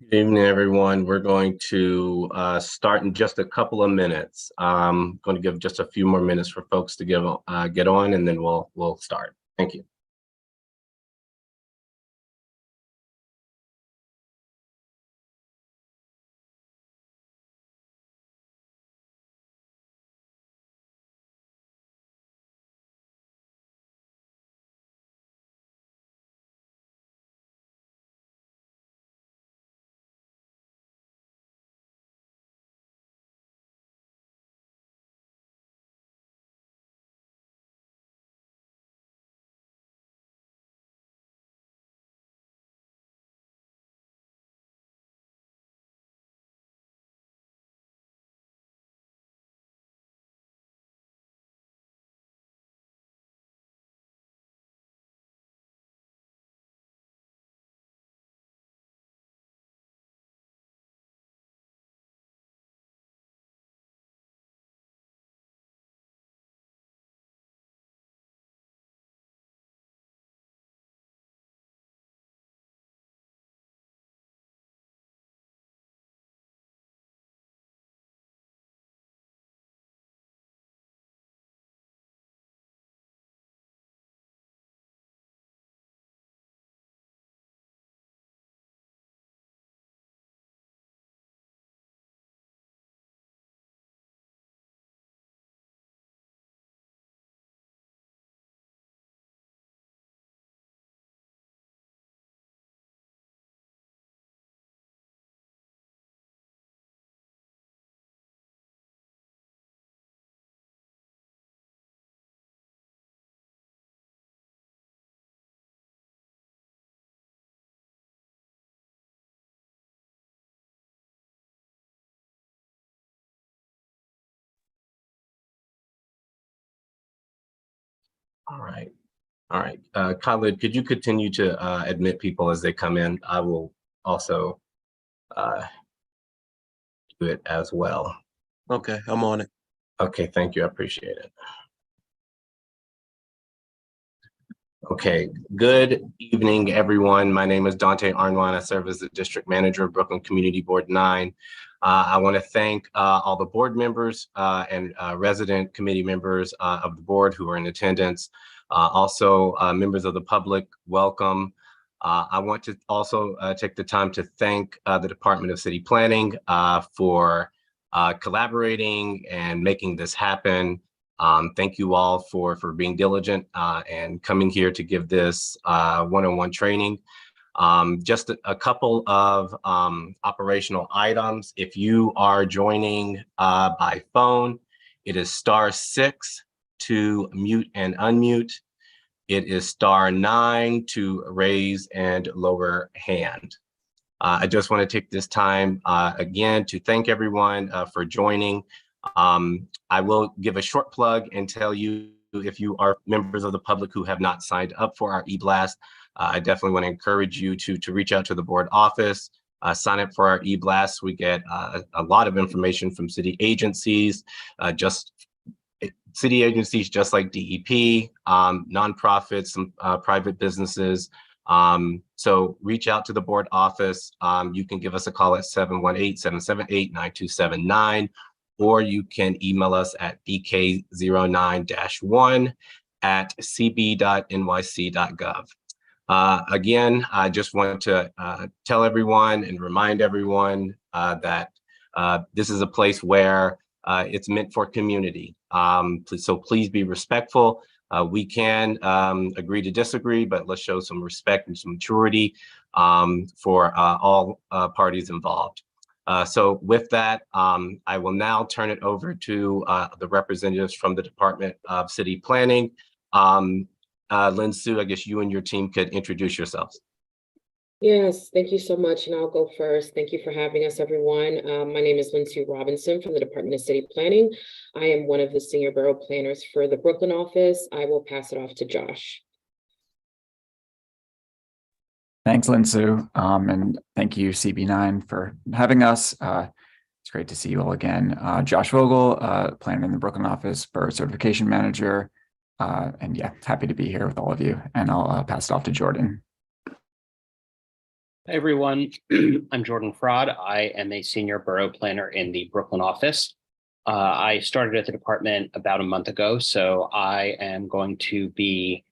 Good evening, everyone. We're going to start in just a couple of minutes. I'm going to give just a few more minutes for folks to get on, and then we'll start. Thank you. All right. All right. Khalid, could you continue to admit people as they come in? I will also uh, do it as well. Okay, I'm on it. Okay, thank you. I appreciate it. Okay, good evening, everyone. My name is Dante Arnwine. I serve as the District Manager of Brooklyn Community Board 9. I want to thank all the board members and resident committee members of the board who are in attendance. Also, members of the public, welcome. I want to also take the time to thank the Department of City Planning for collaborating and making this happen. Thank you all for being diligent and coming here to give this one-on-one training. Just a couple of operational items. If you are joining by phone, it is *6 to mute and unmute. It is *9 to raise and lower hand. I just want to take this time again to thank everyone for joining. I will give a short plug and tell you if you are members of the public who have not signed up for our e-blast, I definitely want to encourage you to reach out to the board office, sign up for our e-blast. We get a lot of information from city agencies, just like DEP, nonprofits, some private businesses. So reach out to the board office. You can give us a call at 718-778-9279, or you can email us at bk09-1@cb.nyc.gov. Again, I just want to tell everyone and remind everyone that this is a place where it's meant for community. So please be respectful. We can agree to disagree, but let's show some respect and some maturity for all parties involved. So with that, I will now turn it over to the representatives from the Department of City Planning. Lynn Sue, I guess you and your team could introduce yourselves. Yes, thank you so much. And I'll go first. Thank you for having us, everyone. My name is Lindsay Robinson from the Department of City Planning. I am one of the senior borough planners for the Brooklyn office. I will pass it off to Josh. Thanks, Lindsay. And thank you, CB9, for having us. It's great to see you all again. Josh Vogel, planner in the Brooklyn office for certification manager. And yeah, happy to be here with all of you. And I'll pass it off to Jordan. Hi, everyone. I'm Jordan Fraud. I am a senior borough planner in the Brooklyn office. I started at the department about a month ago, so I am going to be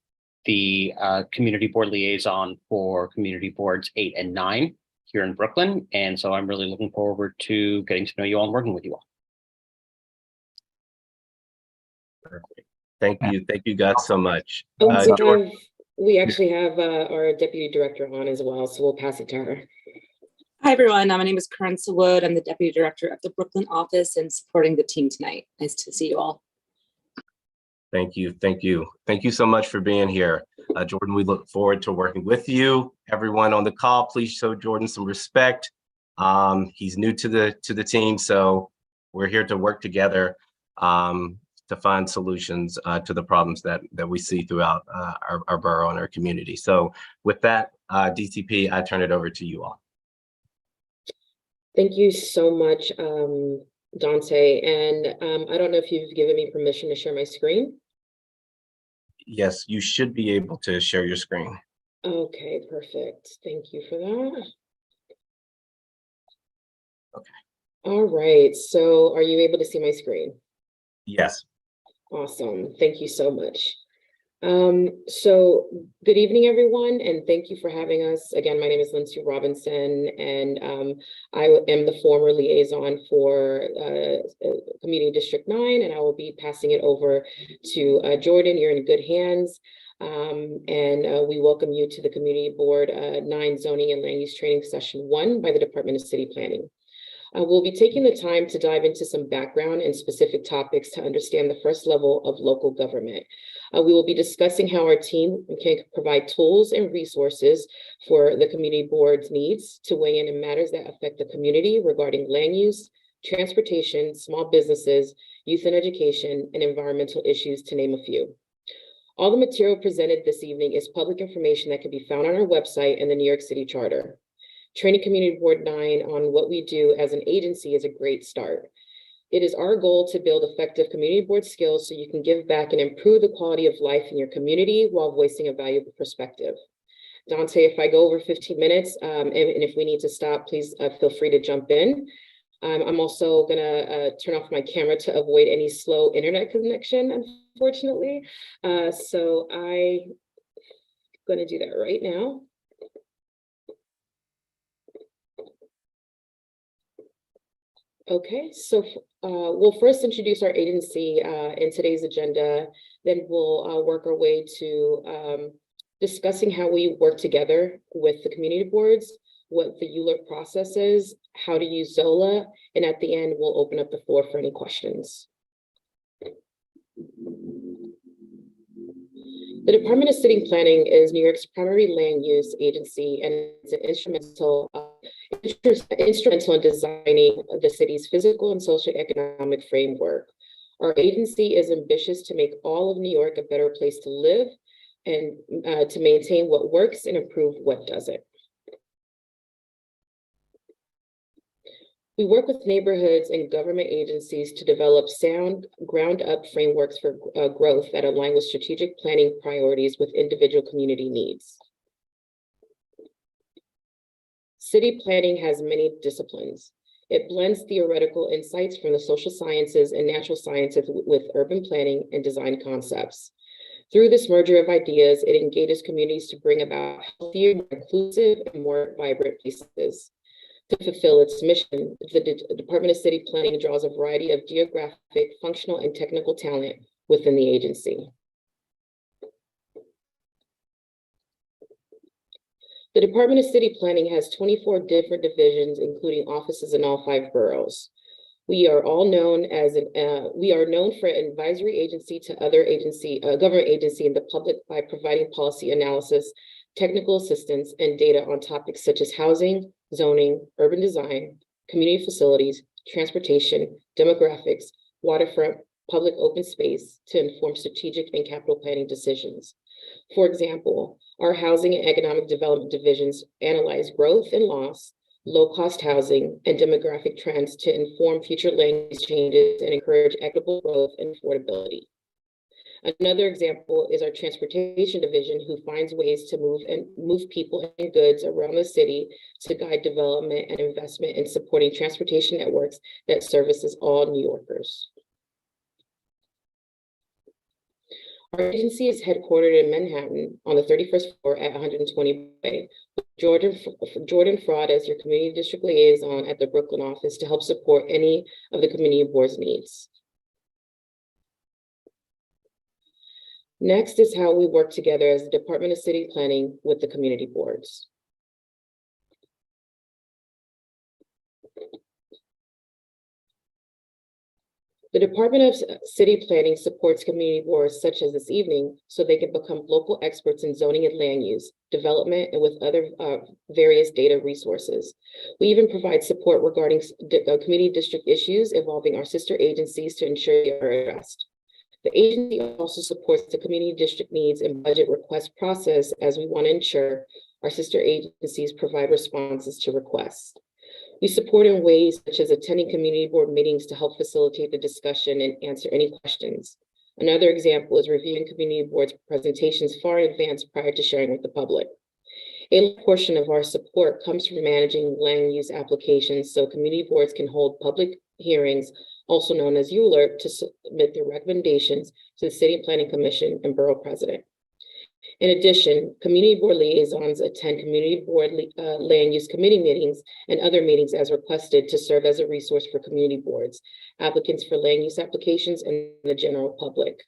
the community board liaison for community boards 8 and 9 here in Brooklyn. And so I'm really looking forward to getting to know you all and working with you all. Perfect. Thank you guys so much. We actually have our deputy director on as well, so we'll pass it to her. Hi, everyone. My name is Karensa Wood. I'm the deputy director of the Brooklyn office and supporting the team tonight. Nice to see you all. Thank you so much for being here. Jordan, we look forward to working with you. Everyone on the call, please show Jordan some respect. He's new to the team, so we're here to work together to find solutions to the problems that we see throughout our borough and our community. So with that, DCP, I turn it over to you all. Thank you so much, Dante. And I don't know if you've given me permission to share my screen. Yes, you should be able to share your screen. Okay, perfect. Thank you for that. Okay. All right, so are you able to see my screen? Yes. Awesome. Thank you so much. So good evening, everyone, and thank you for having us. Again, my name is Lindsay Robinson, and I am the former liaison for Community District 9, and I will be passing it over to Jordan. You're in good hands. And we welcome you to the Community Board 9 Zoning and Land Use Training Session 1 by the Department of City Planning. We'll be taking the time to dive into some background and specific topics to understand the first level of local government. We will be discussing how our team can provide tools and resources for the community board's needs to weigh in matters that affect the community regarding land use, transportation, small businesses, youth and education, and environmental issues, to name a few. All the material presented this evening is public information that can be found on our website and the New York City Charter. Training Community Board 9 on what we do as an agency is a great start. It is our goal to build effective community board skills so you can give back and improve the quality of life in your community while voicing a valuable perspective. Dante, if I go over 15 minutes, and if we need to stop, please feel free to jump in. I'm also gonna turn off my camera to avoid any slow internet connection, unfortunately. So I'm gonna do that right now. Okay, so we'll first introduce our agency in today's agenda, then we'll work our way to discussing how we work together with the community boards, what the ULURP process is, how to use Zola, and at the end, we'll open up the floor for any questions. The Department of City Planning is New York's primary land use agency and is an instrumental in designing the city's physical and socio-economic framework. Our agency is ambitious to make all of New York a better place to live and to maintain what works and improve what doesn't. We work with neighborhoods and government agencies to develop sound, ground-up frameworks for growth that align with strategic planning priorities with individual community needs. City planning has many disciplines. It blends theoretical insights from the social sciences and natural sciences with urban planning and design concepts. Through this merger of ideas, it engages communities to bring about healthier, more inclusive, and more vibrant places. To fulfill its mission, the Department of City Planning draws a variety of geographic, functional, and technical talent within the agency. The Department of City Planning has 24 different divisions, including offices in all 5 boroughs. We are known for an advisory agency to other government agency in the public by providing policy analysis, technical assistance, and data on topics such as housing, zoning, urban design, community facilities, transportation, demographics, waterfront, public open space to inform strategic and capital planning decisions. For example, our housing and economic development divisions analyze growth and loss, low-cost housing, and demographic trends to inform future land use changes and encourage equitable growth and affordability. Another example is our transportation division, who finds ways to move people and goods around the city to guide development and investment in supporting transportation networks that services all New Yorkers. Our agency is headquartered in Manhattan on the 31st floor at 120 Bay. Jordan Fraud as your community district liaison at the Brooklyn office to help support any of the community board's needs. Next is how we work together as the Department of City Planning with the community boards. The Department of City Planning supports community boards such as this evening so they can become local experts in zoning and land use, development, and with other various data resources. We even provide support regarding community district issues involving our sister agencies to ensure they are addressed. The agency also supports the community district needs and budget request process, as we want to ensure our sister agencies provide responses to requests. We support in ways such as attending community board meetings to help facilitate the discussion and answer any questions. Another example is reviewing community boards presentations far in advance prior to sharing with the public. A portion of our support comes from managing land use applications so community boards can hold public hearings, also known as ULERP, to submit their recommendations to the City Planning Commission and Borough President. In addition, community board liaisons attend community board land use committee meetings and other meetings as requested to serve as a resource for community boards, applicants for land use applications, and the general public.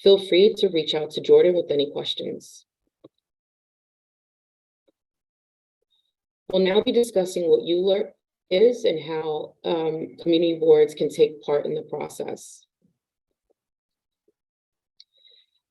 Feel free to reach out to Jordan with any questions. We'll now be discussing what ULERP is and how community boards can take part in the process.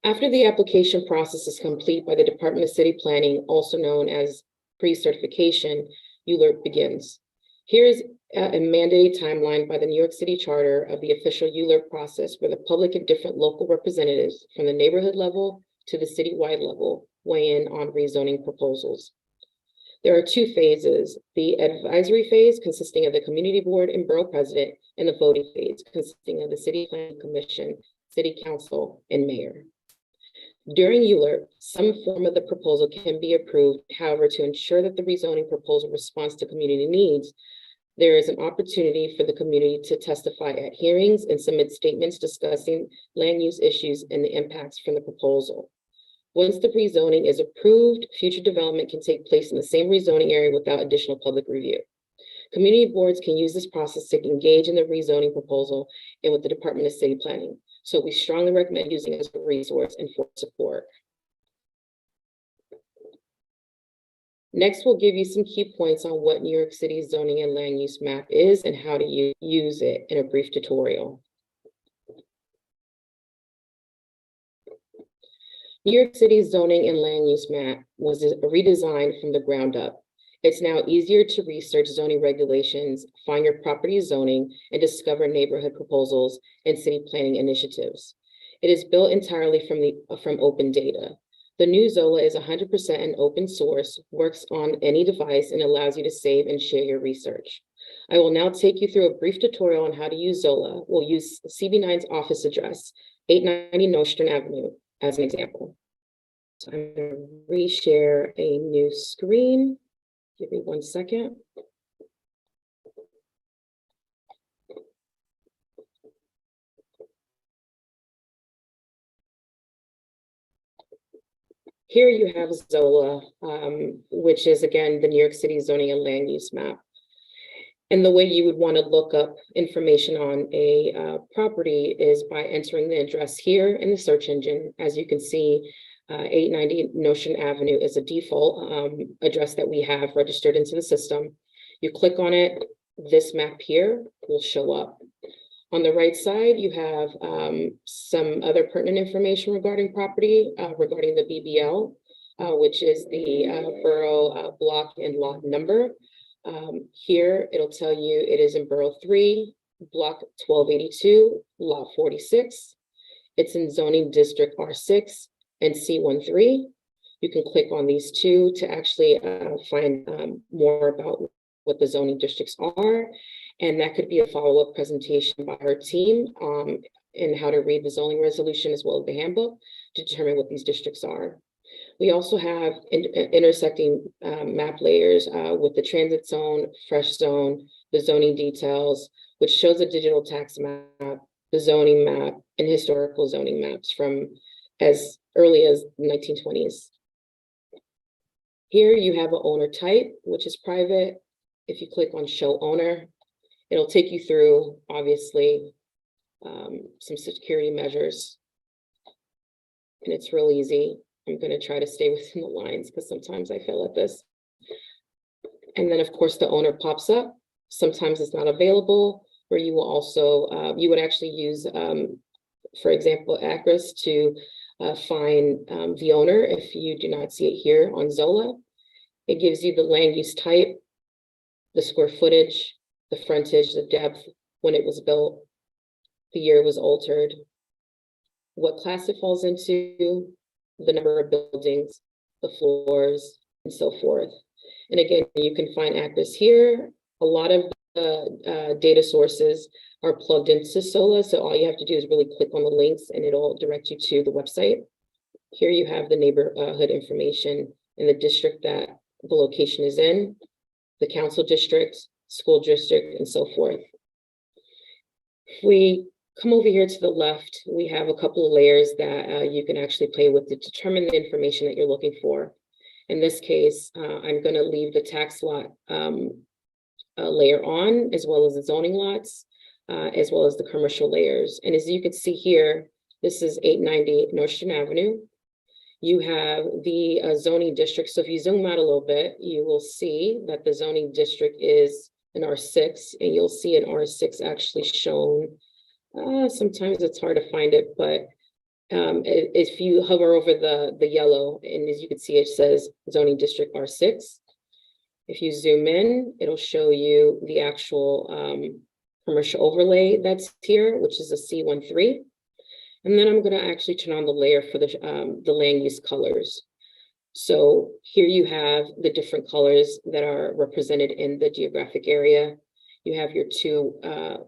After the application process is complete by the Department of City Planning, also known as pre-certification, ULERP begins. Here is a mandated timeline by the New York City Charter of the official ULERP process, where the public and different local representatives from the neighborhood level to the citywide level weigh in on rezoning proposals. There are two phases: the advisory phase, consisting of the community board and borough president, and the voting phase, consisting of the City Planning Commission, City Council, and Mayor. During ULERP, some form of the proposal can be approved. However, to ensure that the rezoning proposal responds to community needs, there is an opportunity for the community to testify at hearings and submit statements discussing land use issues and the impacts from the proposal. Once the rezoning is approved, future development can take place in the same rezoning area without additional public review. Community boards can use this process to engage in the rezoning proposal and with the Department of City Planning. So we strongly recommend using it as a resource and for support. Next, we'll give you some key points on what New York City's zoning and land use map is and how to use it in a brief tutorial. New York City's zoning and land use map was redesigned from the ground up. It's now easier to research zoning regulations, find your property zoning, and discover neighborhood proposals and city planning initiatives. It is built entirely from open data. The new Zola is 100% an open source, works on any device, and allows you to save and share your research. I will now take you through a brief tutorial on how to use Zola. We'll use CB9's office address, 890 Nostrand Avenue, as an example. So I'm going to reshare a new screen. Give me 1 second. Here you have Zola, which is, again, the New York City zoning and land use map. And the way you would want to look up information on a property is by entering the address here in the search engine. As you can see, 890 Nostrand Avenue is a default address that we have registered into the system. You click on it, this map here will show up. On the right side, you have some other pertinent information regarding property, regarding the BBL, which is the borough block and lot number. Here, it'll tell you it is in Borough 3, block 1282, lot 46. It's in zoning district R6 and C13. You can click on these two to actually find more about what the zoning districts are. And that could be a follow-up presentation by our team in how to read the zoning resolution as well as the handbook to determine what these districts are. We also have intersecting map layers with the transit zone, fresh zone, the zoning details, which shows a digital tax map, the zoning map, and historical zoning maps from as early as the 1920s. Here you have an owner type, which is private. If you click on show owner, it'll take you through, obviously, some security measures. And it's real easy. I'm going to try to stay within the lines because sometimes I fail at this. And then, of course, the owner pops up. Sometimes it's not available, where you will also, you would actually use, for example, ACRIS to find the owner if you do not see it here on Zola. It gives you the land use type, the square footage, the frontage, the depth, when it was built, the year it was altered, what class it falls into, the number of buildings, the floors, and so forth. And again, you can find ACRIS here. A lot of the data sources are plugged into SOLA, so all you have to do is really click on the links and it'll direct you to the website. Here you have the neighborhood information in the district that the location is in, the council district, school district, and so forth. If we come over here to the left, we have a couple of layers that you can actually play with to determine the information that you're looking for. In this case, I'm going to leave the tax lot layer on, as well as the zoning lots, as well as the commercial layers. And as you can see here, this is 890 Nostrand Avenue. You have the zoning district. So if you zoom out a little bit, you will see that the zoning district is an R6, and you'll see an R6 actually shown. Sometimes it's hard to find it, but if you hover over the yellow, and as you can see, it says zoning district R6. If you zoom in, it'll show you the actual commercial overlay that's here, which is a C13. And then I'm going to actually turn on the layer for the land use colors. So here you have the different colors that are represented in the geographic area. You have your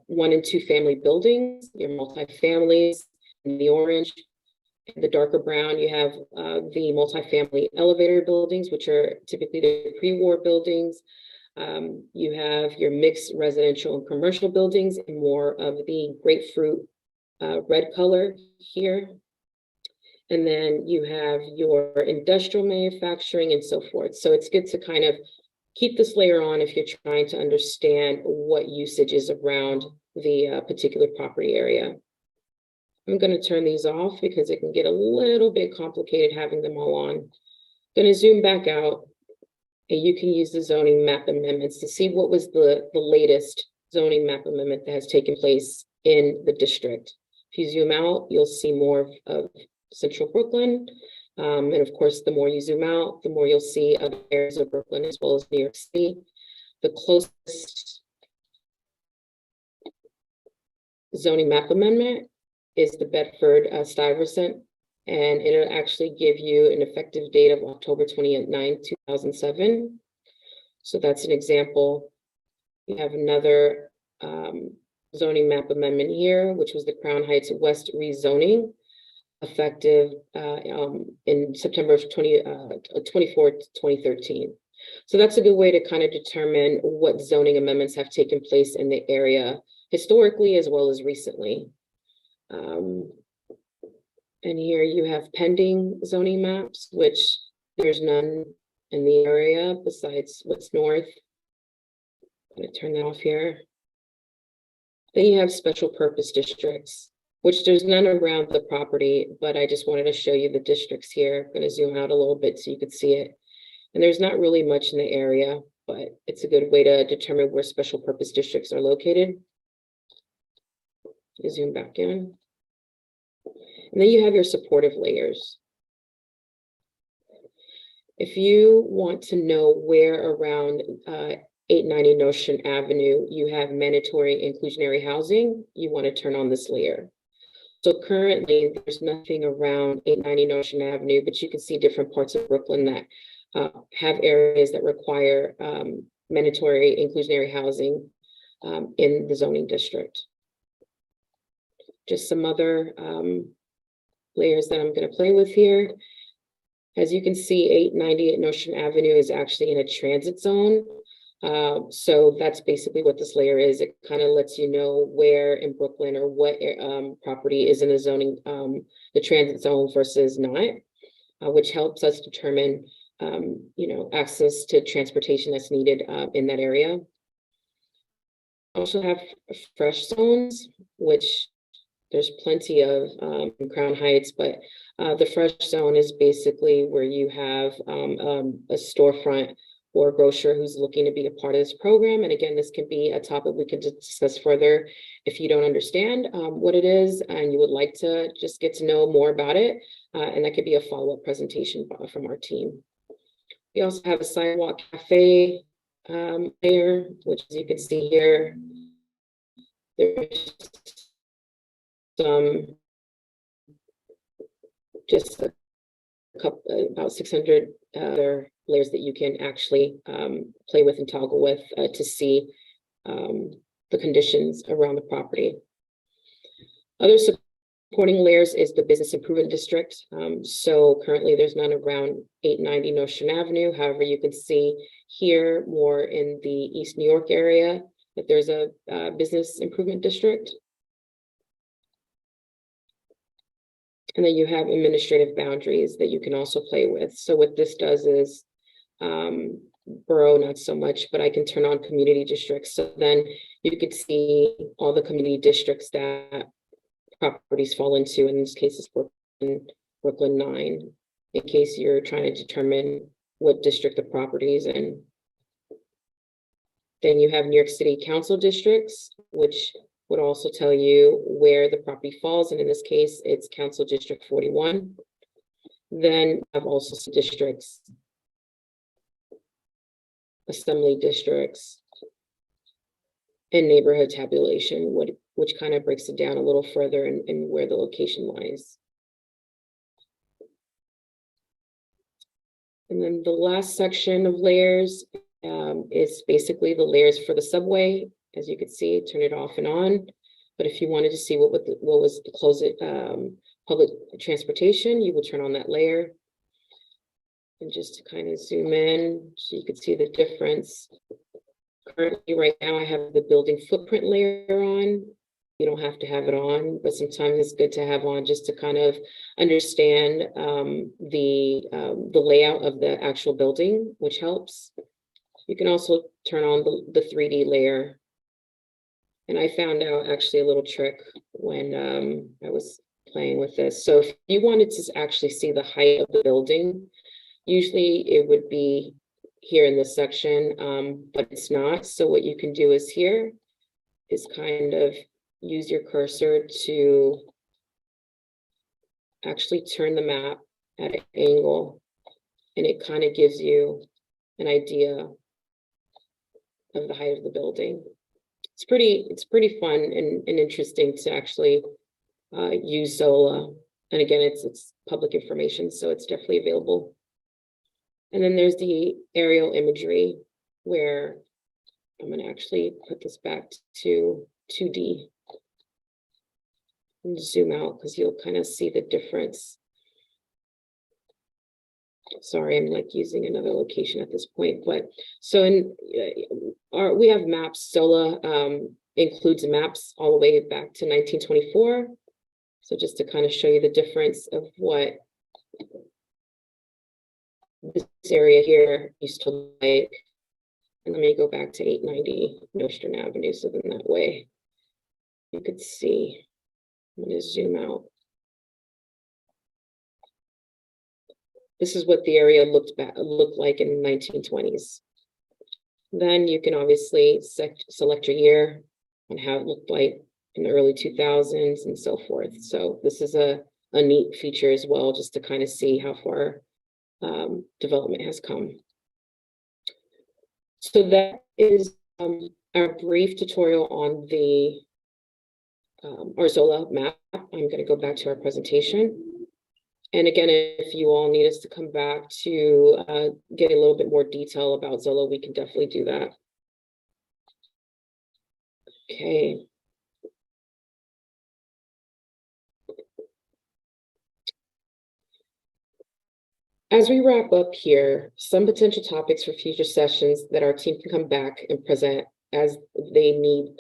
1 and 2 family buildings, your multifamilies in the orange. In the darker brown, you have the multifamily elevator buildings, which are typically the pre-war buildings. You have your mixed residential and commercial buildings and more of the grapefruit red color here. And then you have your industrial manufacturing and so forth. So it's good to kind of keep this layer on if you're trying to understand what usage is around the particular property area. I'm going to turn these off because it can get a little bit complicated having them all on. I'm going to zoom back out, and you can use the zoning map amendments to see what was the latest zoning map amendment that has taken place in the district. If you zoom out, you'll see more of Central Brooklyn. And of course, the more you zoom out, the more you'll see other areas of Brooklyn as well as New York City. The closest zoning map amendment is the Bedford-Stuyvesant, and it'll actually give you an effective date of October 29, 2007. So that's an example. We have another zoning map amendment here, which was the Crown Heights West rezoning, effective in September 24, 2013. So that's a good way to kind of determine what zoning amendments have taken place in the area historically as well as recently. And here you have pending zoning maps, which there's none in the area besides what's north. I'm going to turn that off here. Then you have special purpose districts, which there's none around the property, but I just wanted to show you the districts here. I'm going to zoom out a little bit so you could see it. And there's not really much in the area, but it's a good way to determine where special purpose districts are located. You zoom back in. And then you have your supportive layers. If you want to know where around 890 Nostrand Avenue you have mandatory inclusionary housing, you want to turn on this layer. So currently there's nothing around 890 Nostrand Avenue, but you can see different parts of Brooklyn that have areas that require mandatory inclusionary housing. in the zoning district. Just some other layers that I'm going to play with here. As you can see, 898 Nostrand Avenue is actually in a transit zone. So that's basically what this layer is. It kind of lets you know where in Brooklyn or what property is in the zoning, the transit zone versus not, which helps us determine, access to transportation that's needed in that area. Also have fresh zones, which there's plenty of in Crown Heights, but the fresh zone is basically where you have a storefront or a grocer who's looking to be a part of this program. And again, this can be a topic we can discuss further if you don't understand what it is and you would like to just get to know more about it. And that could be a follow-up presentation from our team. We also have a sidewalk cafe layer, which as you can see here, there's some just a couple, about 600 other layers that you can actually play with and toggle with to see the conditions around the property. Other supporting layers is the business improvement district. So currently there's none around 890 Nostrand Avenue. However, you can see here more in the East New York area that there's a business improvement district. And then you have administrative boundaries that you can also play with. So what this does is, borough, not so much, but I can turn on community districts. So then you could see all the community districts that properties fall into. In this case, it's Brooklyn 9, in case you're trying to determine what district the property is in. Then you have New York City Council districts, which would also tell you where the property falls. And in this case, it's Council District 41. Then I have also some districts, assembly districts, and neighborhood tabulation, which kind of breaks it down a little further and where the location lies. And then the last section of layers is basically the layers for the subway. As you can see, turn it off and on. But if you wanted to see what was the closed public transportation, you would turn on that layer. And just to kind of zoom in so you can see the difference. Currently, right now, I have the building footprint layer on. You don't have to have it on, but sometimes it's good to have on just to kind of understand the layout of the actual building, which helps. You can also turn on the 3D layer. And I found out actually a little trick when I was playing with this. So if you wanted to actually see the height of the building, usually it would be here in this section, but it's not. So what you can do is here is kind of use your cursor to actually turn the map at an angle, and it kind of gives you an idea of the height of the building. It's pretty fun and interesting to actually use Zola. And again, it's public information, so it's definitely available. And then there's the aerial imagery where I'm going to actually put this back to 2D and zoom out because you'll kind of see the difference. Sorry, I'm like using another location at this point, but so we have maps. Zola includes maps all the way back to 1924. So just to kind of show you the difference of what this area here used to look like. And let me go back to 890 Nostrand Avenue. So then that way you could see. I'm going to zoom out. This is what the area looked like in the 1920s. Then you can obviously select your year and how it looked like in the early 2000s and so forth. So this is a neat feature as well, just to kind of see how far development has come. So that is our brief tutorial on the our Zola map. I'm going to go back to our presentation. And again, if you all need us to come back to get a little bit more detail about Zola, we can definitely do that. Okay. As we wrap up here, some potential topics for future sessions that our team can come back and present as they need,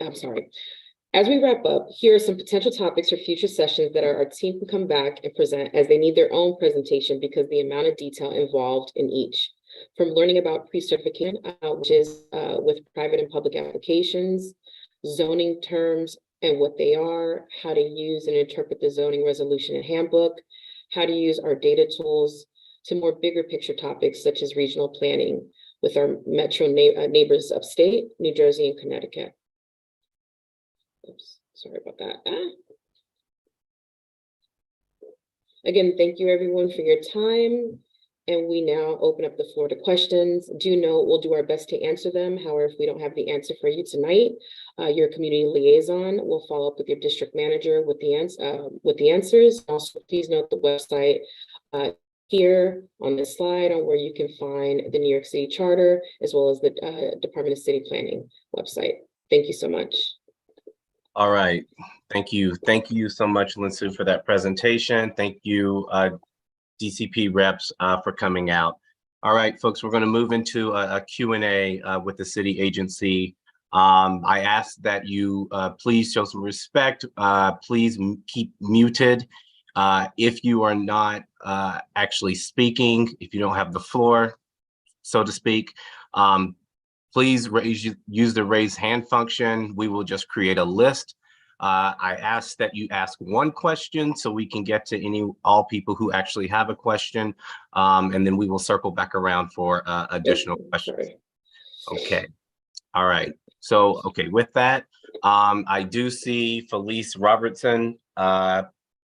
As we wrap up, here are some potential topics for future sessions that our team can come back and present as they need their own presentation because the amount of detail involved in each. From learning about pre-certification, which is with private and public applications, zoning terms and what they are, how to use and interpret the zoning resolution and handbook, how to use our data tools, to more bigger picture topics such as regional planning with our metro neighbors upstate, New Jersey and Connecticut. Oops, sorry about that. Again, thank you everyone for your time. And we now open up the floor to questions. Do note we'll do our best to answer them. However, if we don't have the answer for you tonight, your community liaison will follow up with your district manager with the answers. Also, please note the website here on this slide on where you can find the New York City Charter, as well as the Department of City Planning website. Thank you so much. All right. Thank you. Thank you so much, Linsu, for that presentation. Thank you, DCP reps, for coming out. All right, folks, we're going to move into a Q&A with the city agency. I ask that you please show some respect. Please keep muted. If you are not actually speaking, if you don't have the floor, so to speak, please use the raise hand function. We will just create a list. I ask that you ask one question so we can get to all people who actually have a question, and then we will circle back around for additional questions. Okay. All right. So, okay, with that, I do see Felice Robertson.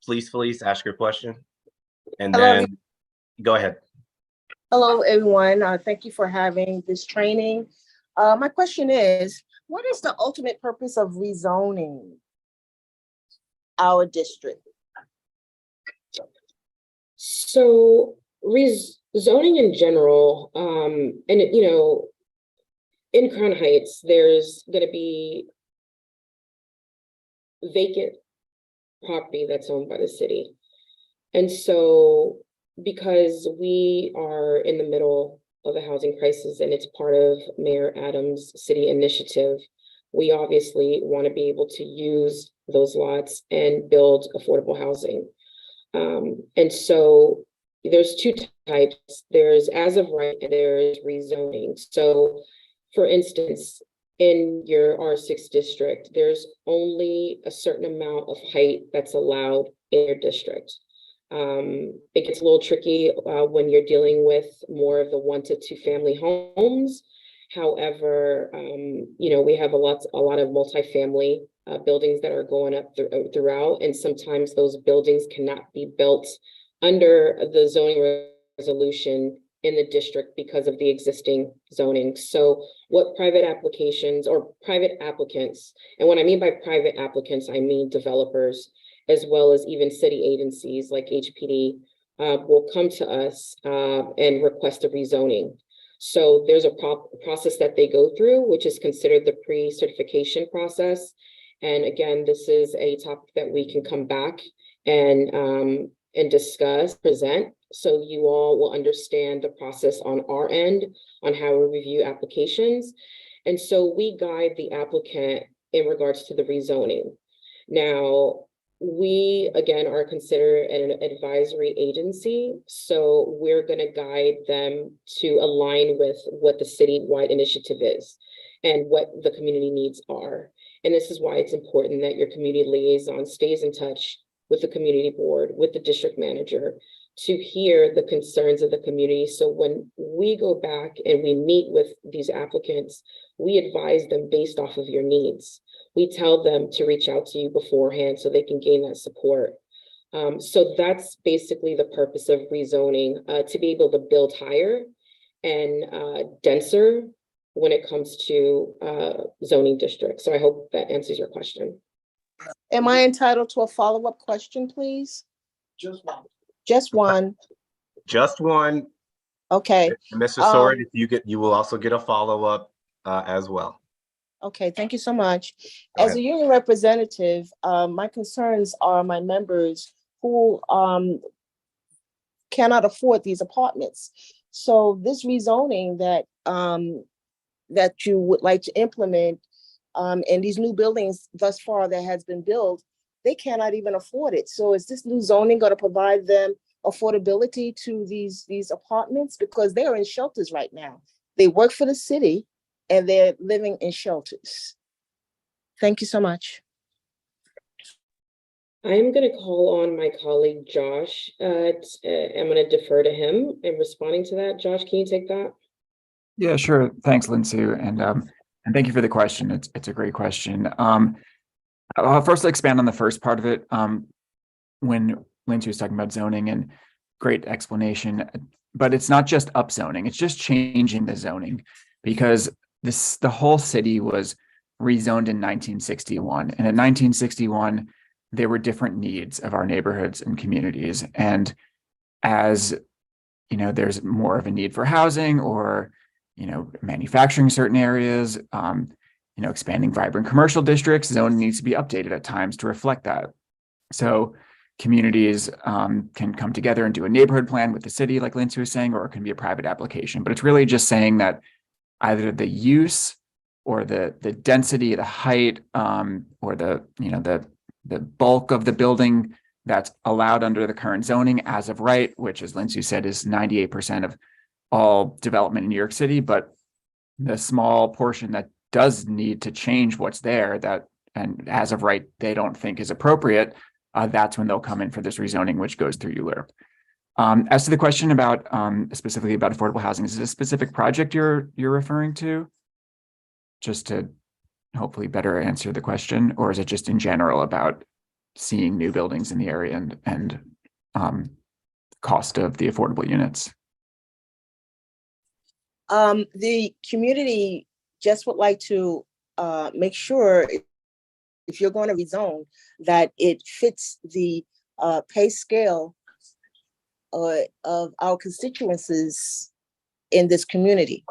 Please, Felice, ask your question. And then go ahead. Hello, everyone. Thank you for having this training. My question is, what is the ultimate purpose of rezoning our district? So rezoning in general, and you know, in Crown Heights, there's going to be vacant property that's owned by the city. And so because we are in the middle of a housing crisis and it's part of Mayor Adams' city initiative, we obviously want to be able to use those lots and build affordable housing. And so there's two types. There's as of right and there's rezoning. So for instance, in your R6 district, there's only a certain amount of height that's allowed in your district. It gets a little tricky when you're dealing with more of the 1 to 2 family homes. However, you know, we have a lot of multifamily buildings that are going up throughout, and sometimes those buildings cannot be built under the zoning resolution in the district because of the existing zoning. So what private applications or private applicants, and what I mean by private applicants, I mean developers, as well as even city agencies like HPD, will come to us and request a rezoning. So there's a process that they go through, which is considered the pre-certification process. And again, this is a topic that we can come back and discuss, present, so you all will understand the process on our end on how we review applications. And so we guide the applicant in regards to the rezoning. Now, we, again, are considered an advisory agency. So we're going to guide them to align with what the citywide initiative is and what the community needs are. And this is why it's important that your community liaison stays in touch with the community board, with the district manager, to hear the concerns of the community. So when we go back and we meet with these applicants, we advise them based off of your needs. We tell them to reach out to you beforehand so they can gain that support. So that's basically the purpose of rezoning, to be able to build higher and denser when it comes to zoning districts. So I hope that answers your question. Am I entitled to a follow-up question, please? Just one. Just one. Just one. Okay. Mr. Sword, if you will also get a follow-up as well. Okay, thank you so much. Go As ahead. a union representative, my concerns are my members who cannot afford these apartments. So this rezoning that you would like to implement and these new buildings thus far that has been built, they cannot even afford it. So is this new zoning going to provide them affordability to these apartments? Because they are in shelters right now. They work for the city and they're living in shelters. Thank you so much. I'm going to call on my colleague Josh. I'm going to defer to him in responding to that. Josh, can you take that? Yeah, sure. Thanks, Lindsay, and thank you for the question. It's a great question. I'll first expand on the first part of it. When Lindsay was talking about zoning, and great explanation, but it's not just upzoning, it's just changing the zoning, because the whole city was rezoned in 1961. And in 1961, there were different needs of our neighborhoods and communities. And as you know, there's more of a need for housing, or manufacturing certain areas, expanding vibrant commercial districts, zoning needs to be updated at times to reflect that. So communities can come together and do a neighborhood plan with the city, like Lindsay was saying, or it can be a private application. But it's really just saying that either the use or the density, the height, or the bulk of the building that's allowed under the current zoning as of right, which, as Lindsay said, is 98% of all development in New York City, but the small portion that does need to change what's there, that and as of right they don't think is appropriate, that's when they'll come in for this rezoning, which goes through ULURP. As to the question about specifically about affordable housing, is it a specific project you're referring to? Just to hopefully better answer the question, or is it just in general about seeing new buildings in the area and cost of the affordable units? The community just would like to make sure if you're going to rezone that it fits the pay scale of our constituencies in this community.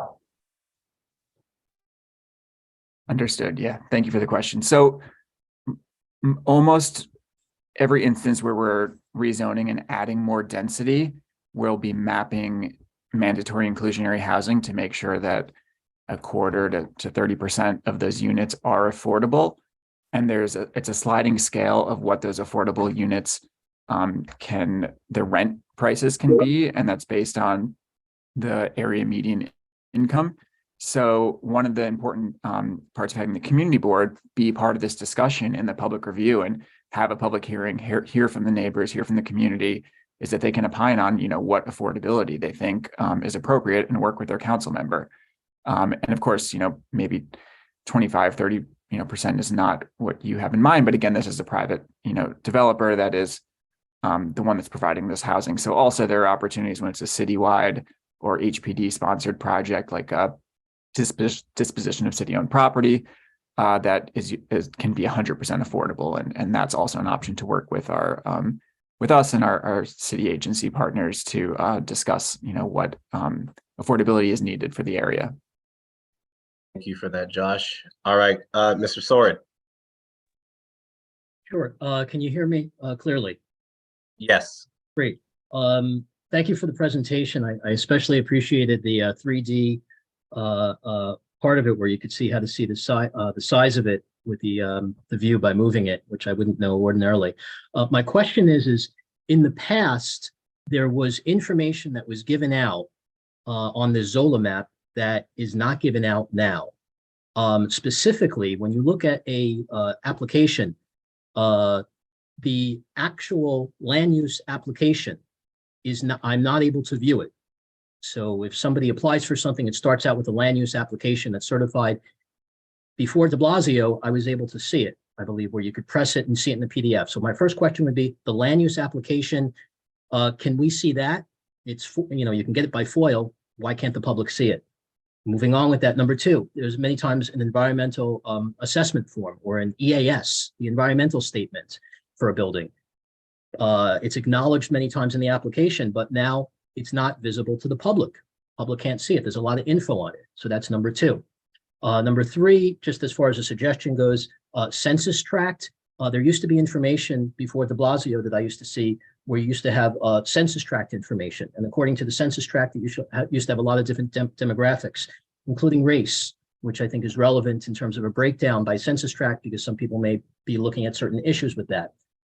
Understood. Yeah. Thank you for the question. So almost every instance where we're rezoning and adding more density, we'll be mapping mandatory inclusionary housing to make sure that a quarter to 30% of those units are affordable. And it's a sliding scale of what those affordable units the rent prices can be, and that's based on the area median income. So one of the important parts of having the community board be part of this discussion in the public review and have a public hearing, hear from the neighbors, hear from the community, is that they can opine on what affordability they think is appropriate and work with their council member. And of course, maybe 25-30% is not what you have in mind, but again, this is a private developer that is the one that's providing this housing. So also there are opportunities when it's a citywide or HPD sponsored project, like a disposition of city-owned property that can be 100% affordable, and that's also an option to work with with us and our city agency partners to discuss what affordability is needed for the area. Thank you for that, Josh. All right, Mr. Sword. Sure. Can you hear me clearly? Yes. Great. Thank you for the presentation. I especially appreciated the 3D part of it where you could see how to see the size of it with the view by moving it, which I wouldn't know ordinarily. My question is in the past, there was information that was given out on the Zola map that is not given out now. Specifically, when you look at a application, the actual land use application I'm not able to view it. So if somebody applies for something, it starts out with a land use application that's certified. Before de Blasio, I was able to see it, I believe, where you could press it and see it in the PDF. So my first question would be the land use application. Can we see that? You can get it by FOIL. Why can't the public see it? Moving on with that, number two, there's many times an environmental assessment form or an EAS, the environmental statement for a building. It's acknowledged many times in the application, but now it's not visible to the public. Public can't see it. There's a lot of info on it. So that's number two. Number three, just as far as a suggestion goes, census tract. There used to be information before de Blasio that I used to see where you used to have census tract information. And according to the census tract, you used to have a lot of different demographics, including race, which I think is relevant in terms of a breakdown by census tract, because some people may be looking at certain issues with that.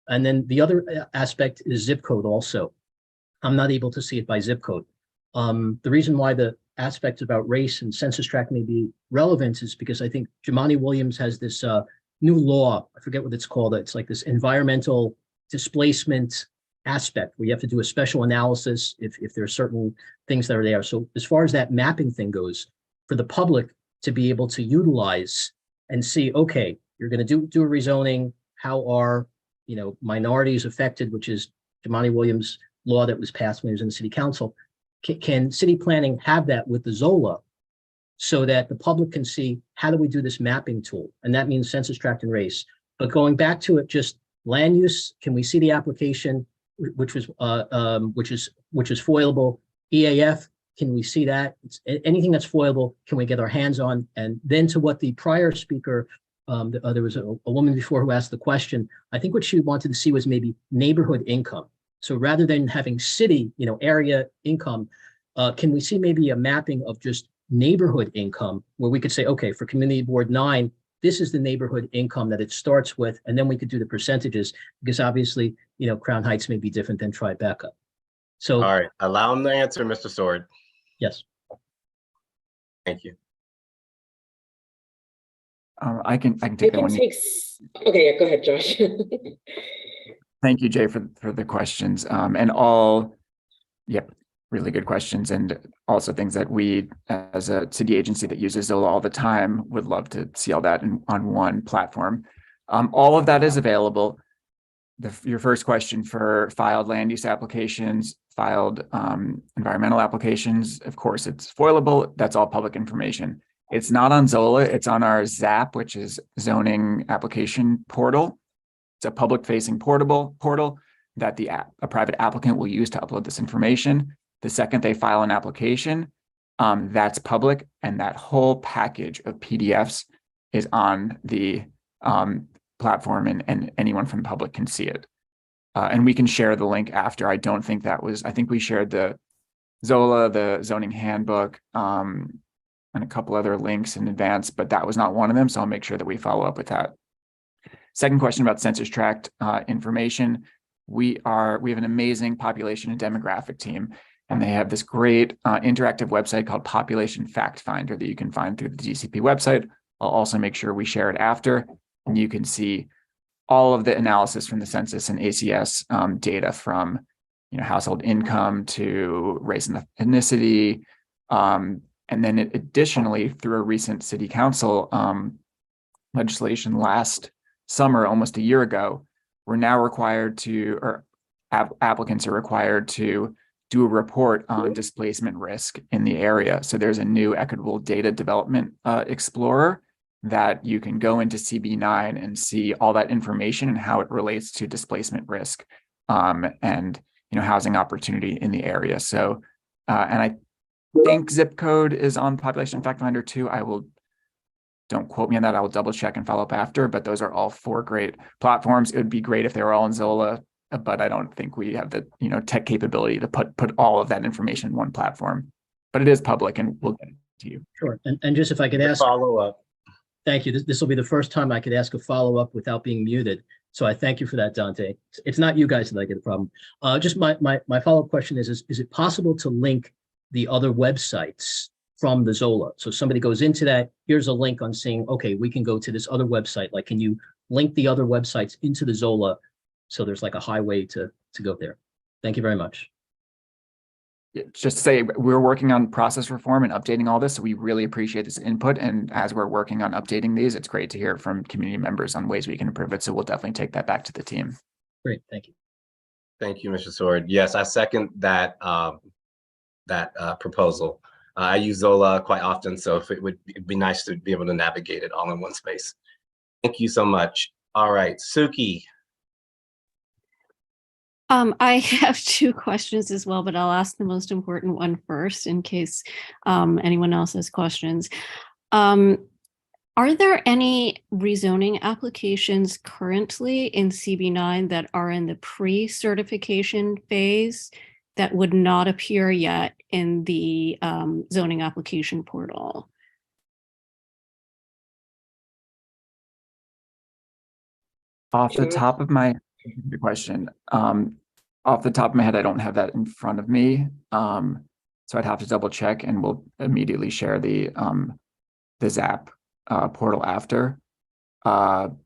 And then the other aspect is zip code also. I'm not able to see it by zip code. The reason why the aspects about race and census tract may be relevant is because I think Jumaane Williams has this new law. I forget what it's called. It's like this environmental displacement aspect where you have to do a special analysis if there are certain things that are there. So as far as that mapping thing goes, for the public to be able to utilize and see, okay, you're going to do a rezoning. How are, minorities affected, which is Jumaane Williams' law that was passed when he was in the city council. Can city planning have that with the Zola so that the public can see, how do we do this mapping tool? And that means census tract and race. But going back to it, just land use, can we see the application, which is foilable? EAF, can we see that? Anything that's foilable, can we get our hands on? And then to what the prior speaker, there was a woman before who asked the question. I think what she wanted to see was maybe neighborhood income. So rather than having city, area income, can we see maybe a mapping of just neighborhood income where we could say, okay, for Community Board 9, this is the neighborhood income that it starts with, and then we could do the percentages, because obviously, Crown Heights may be different than Tribeca. So, All right, allow him to answer, Mr. Sword. yes. Thank you. I can take that one. Okay, yeah, go ahead, Josh. Thank you, Jay, for the questions. Really good questions, and also things that we, as a city agency that uses Zola all the time, would love to see all that on one platform. All of that is available. Your first question for filed land use applications, filed environmental applications, of course, it's foilable. That's all public information. It's not on Zola. It's on our ZAP, which is zoning application portal. It's a public-facing portal that a private applicant will use to upload this information. The second they file an application, that's public, and that whole package of PDFs is on the platform, and anyone from the public can see it. And we can share the link after. I think we shared the Zola, the zoning handbook, and a couple other links in advance, but that was not one of them. So I'll make sure that we follow up with that. Second question about census tract information. We have an amazing population and demographic team, and they have this great interactive website called Population Fact Finder that you can find through the DCP website. I'll also make sure we share it after, and you can see all of the analysis from the census and ACS data from household income to race and ethnicity. And then additionally, through a recent city council legislation last summer, almost a year ago, we're now required to, or applicants are required to do a report on displacement risk in the area. So there's a new equitable data development explorer that you can go into CB9 and see all that information and how it relates to displacement risk and housing opportunity in the area. So, and I think zip code is on Population Fact Finder too. Don't quote me on that. I will double check and follow up after, but those are all 4 great platforms. It would be great if they were all in Zola, but I don't think we have the tech capability to put all of that information in one platform. But it is public, and we'll get it to you. Sure. And just if I could ask, follow up. Thank you. This will be the first time I could ask a follow up without being muted. So I thank you for that, Dante. It's not you guys that I get a problem. Just my follow up question is it possible to link the other websites from the Zola? So somebody goes into that, here's a link on saying, okay, we can go to this other website. Like, can you link the other websites into the Zola so there's like a highway to go there? Thank you very much. Just to say, we're working on process reform and updating all this. So we really appreciate this input. And as we're working on updating these, it's great to hear from community members on ways we can improve it. So we'll definitely take that back to the team. Great, thank you. Thank you, Mr. Sword. Yes, I second that proposal. I use Zola quite often, so if it'd be nice to be able to navigate it all in one space. Thank you so much. All right, Suki. I have 2 questions as well, but I'll ask the most important one first in case anyone else has questions. Are there any rezoning applications currently in CB9 that are in the pre-certification phase that would not appear yet in the zoning application portal? Off the top of my good question, off the top of my head, I don't have that in front of me. So I'd have to double check, and we'll immediately share the ZAP portal after. So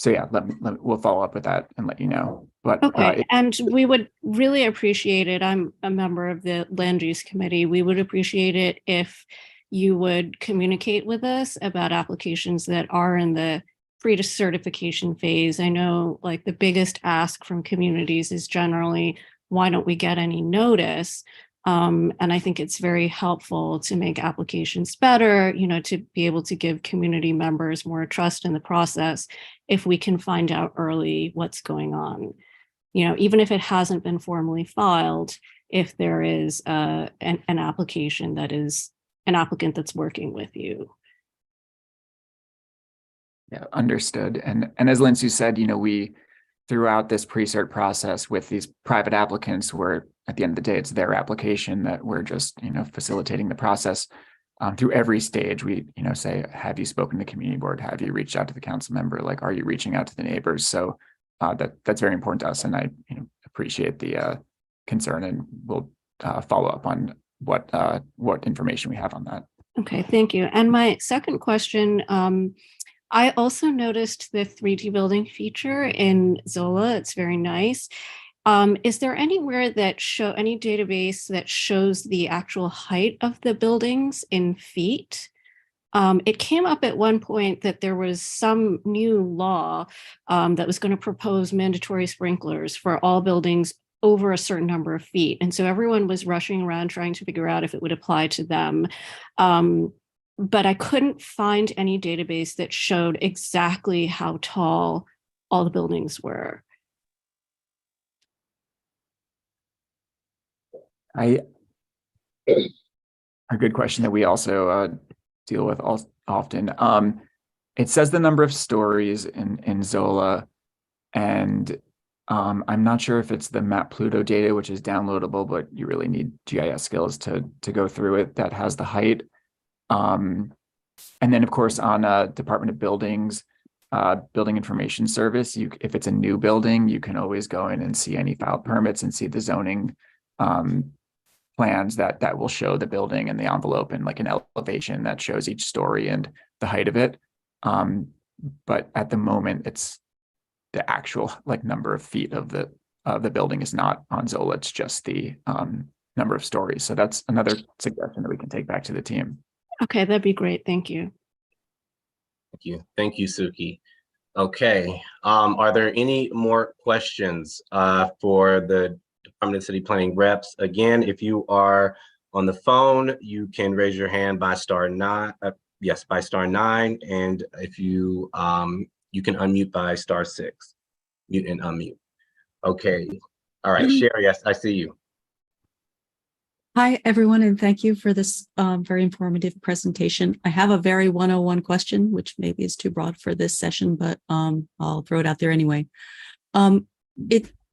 yeah, we'll follow up with that and let you know. But okay, and we would really appreciate it. I'm a member of the Land Use Committee. We would appreciate it if you would communicate with us about applications that are in the pre-certification phase. I know like the biggest ask from communities is generally, why don't we get any notice? And I think it's very helpful to make applications better, you know, to be able to give community members more trust in the process if we can find out early what's going on. You know, even if it hasn't been formally filed, if there is an application that is an applicant that's working with you. Yeah, understood. And as Lindsay said, you know, we throughout this pre-cert process with these private applicants, where at the end of the day, it's their application that we're just, you know, facilitating the process. Through every stage, we, you know, say, have you spoken to the community board? Have you reached out to the council member? Like, are you reaching out to the neighbors? So that's very important to us, and I, you know, appreciate the concern, and we'll follow up on what information we have on that. Okay, thank you. And my second question, I also noticed the 3D building feature in Zola. It's very nice. Is there anywhere that any database that shows the actual height of the buildings in feet? It came up at one point that there was some new law that was going to propose mandatory sprinklers for all buildings over a certain number of feet. And so everyone was rushing around trying to figure out if it would apply to them. But I couldn't find any database that showed exactly how tall all the buildings were. A good question that we also deal with often. It says the number of stories in Zola, and I'm not sure if it's the Map Pluto data, which is downloadable, but you really need GIS skills to go through it, that has the height. And then, of course, on Department of Buildings, Building Information Service, if it's a new building, you can always go in and see any filed permits and see the zoning plans that will show the building and the envelope and like an elevation that shows each story and the height of it. But at the moment, it's the actual like number of feet of the building is not on Zola. It's just the number of stories. So that's another suggestion that we can take back to the team. Okay, that'd be great. Thank you. Thank you, Suki. Okay, are there any more questions for the Department of City Planning reps? Again, if you are on the phone, you can raise your hand by *9. Yes, by *9, and if you you can unmute by *6. Mute and unmute. Okay. All right, Sherry, yes, I see you. Hi, everyone, and thank you for this very informative presentation. I have a very 101 question, which maybe is too broad for this session, but I'll throw it out there anyway.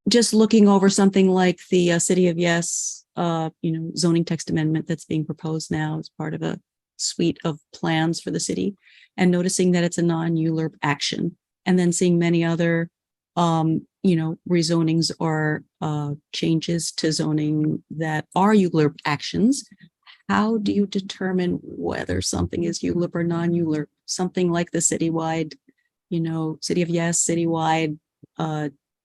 Just looking over something like the City of Yes, zoning text amendment that's being proposed now as part of a suite of plans for the city, and noticing that it's a non-ULURP action, and then seeing many other rezonings or changes to zoning that are ULURP actions. How do you determine whether something is ULURP or non-ULURP? Something like the citywide, City of Yes, citywide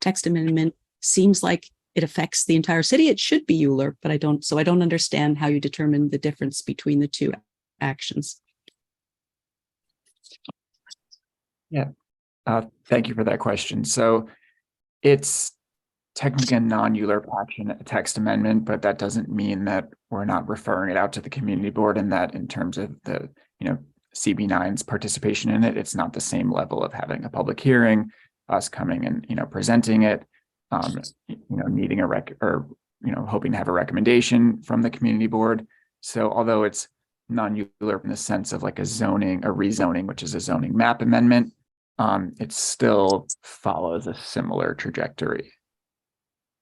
text amendment seems like it affects the entire city. It should be ULURP, but I don't understand how you determine the difference between the two actions. Yeah. Thank you for that question. So it's technically a non-ULURP action, a text amendment, but that doesn't mean that we're not referring it out to the community board, and that in terms of the, CB9's participation in it, it's not the same level of having a public hearing, us coming and, presenting it, needing a hoping to have a recommendation from the community board. So although it's non-ULURP in the sense of like a rezoning, which is a zoning map amendment, it still follows a similar trajectory.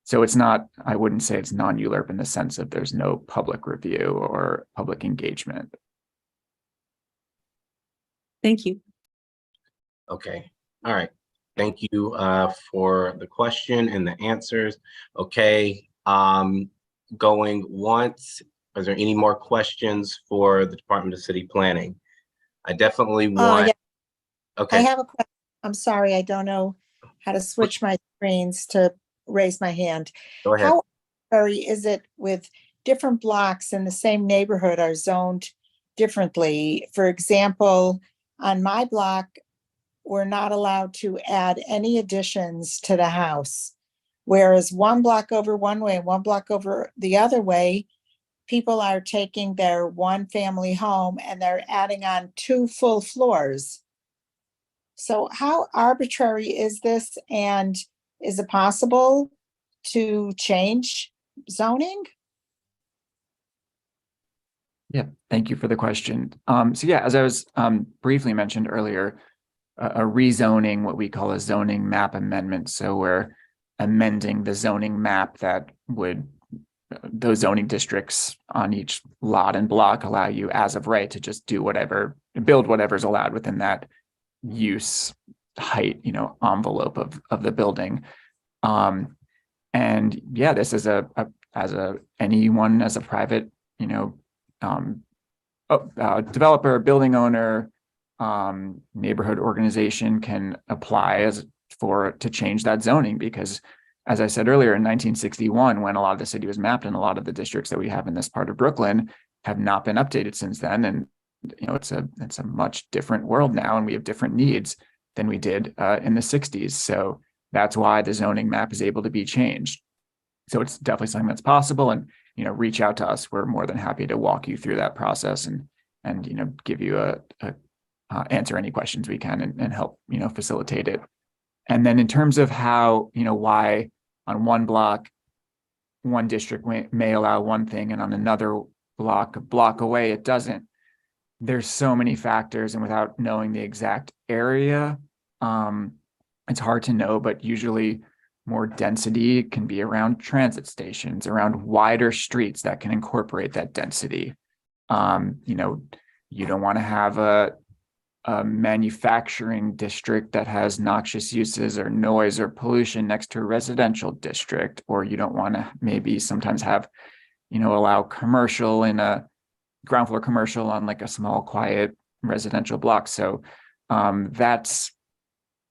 So it's not, I wouldn't say it's non-ULURP in the sense of there's no public review or public engagement. Thank you. Okay, all right. Thank you for the question and the answers. Okay, going once. Is there any more questions for the Department of City Planning? I definitely want. Yeah. Okay. I have a question. I'm sorry, I don't know how to switch my screens to raise my hand. Go ahead. How arbitrary is it with different blocks in the same neighborhood are zoned differently? For example, on my block, we're not allowed to add any additions to the house. Whereas one block over one way and one block over the other way, people are taking their one family home and they're adding on 2 full floors. So how arbitrary is this, and is it possible to change zoning? Yeah, thank you for the question. So yeah, as I was briefly mentioned earlier, a rezoning, what we call a zoning map amendment. So we're amending the zoning map that would, those zoning districts on each lot and block allow you as of right to just do whatever, build whatever's allowed within that use height, envelope of the building. And yeah, this is anyone as a private, developer, building owner, neighborhood organization can apply to change that zoning, because as I said earlier, in 1961, when a lot of the city was mapped, and a lot of the districts that we have in this part of Brooklyn have not been updated since then. And it's a much different world now, and we have different needs than we did in the 60s. So that's why the zoning map is able to be changed. So it's definitely something that's possible, and reach out to us. We're more than happy to walk you through that process and give you answer any questions we can and help facilitate it. And then in terms of how why on one block, one district may allow one thing, and on another block, a block away, it doesn't. There's so many factors, and without knowing the exact area, it's hard to know, but usually more density can be around transit stations, around wider streets that can incorporate that density. You don't want to have a manufacturing district that has noxious uses or noise or pollution next to a residential district, or you don't want to maybe sometimes have, allow commercial in a ground floor commercial on like a small, quiet residential block. So that's,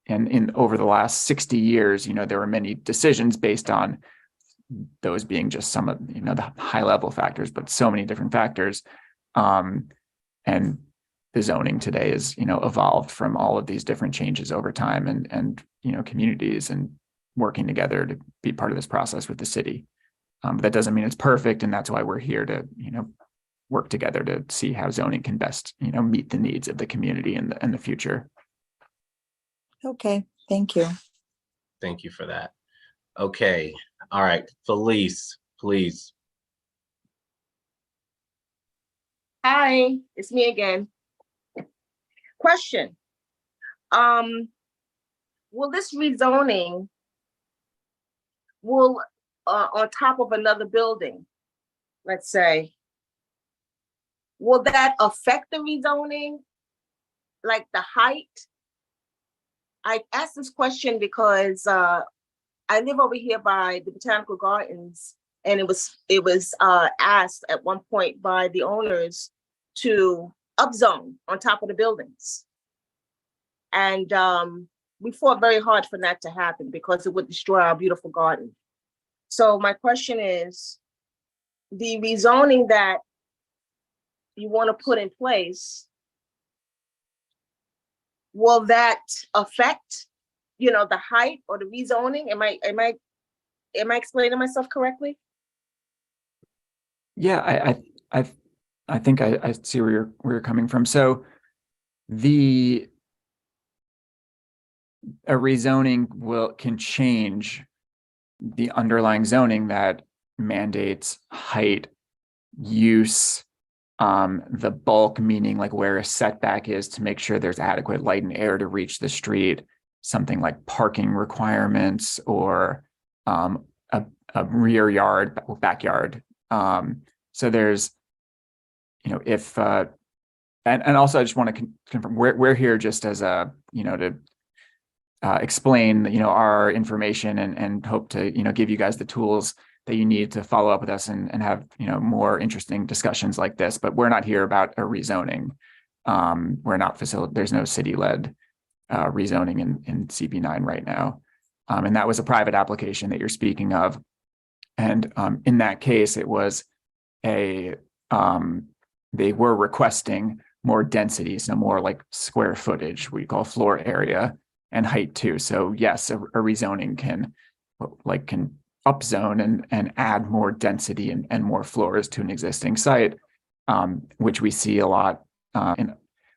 and in over the last 60 years, there were many decisions based on those being just some of, the high level factors, but so many different factors. And the zoning today is, evolved from all of these different changes over time, and communities and working together to be part of this process with the city. But that doesn't mean it's perfect. And that's why we're here to, work together to see how zoning can best, meet the needs of the community in the future. Okay, thank you. Thank you for that. Okay, all right, Felice, please. Hi, it's me again. Question. Will this rezoning on top of another building, let's say, will that affect the rezoning? Like the height? I asked this question because I live over here by the Botanical Gardens, and it was asked at one point by the owners to upzone on top of the buildings. And we fought very hard for that to happen because it would destroy our beautiful garden. So my question is, the rezoning that you want to put in place, will that affect, the height or the rezoning? Am I explaining myself correctly? Yeah, I think I see where you're coming from. So a rezoning can change the underlying zoning that mandates height, use, the bulk, meaning like where a setback is to make sure there's adequate light and air to reach the street, something like parking requirements or a rear yard, backyard. So there's, if, and also I just want to confirm, we're here just as a, to explain, our information and hope to, give you guys the tools that you need to follow up with us and have, more interesting discussions like this, but we're not here about a rezoning. We're not there's no city-led rezoning in CB9 right now. And that was a private application that you're speaking of. And in that case, it was they were requesting more density, so more like square footage, we call floor area, and height too. So yes, a rezoning can upzone and add more density and more floors to an existing site, which we see a lot in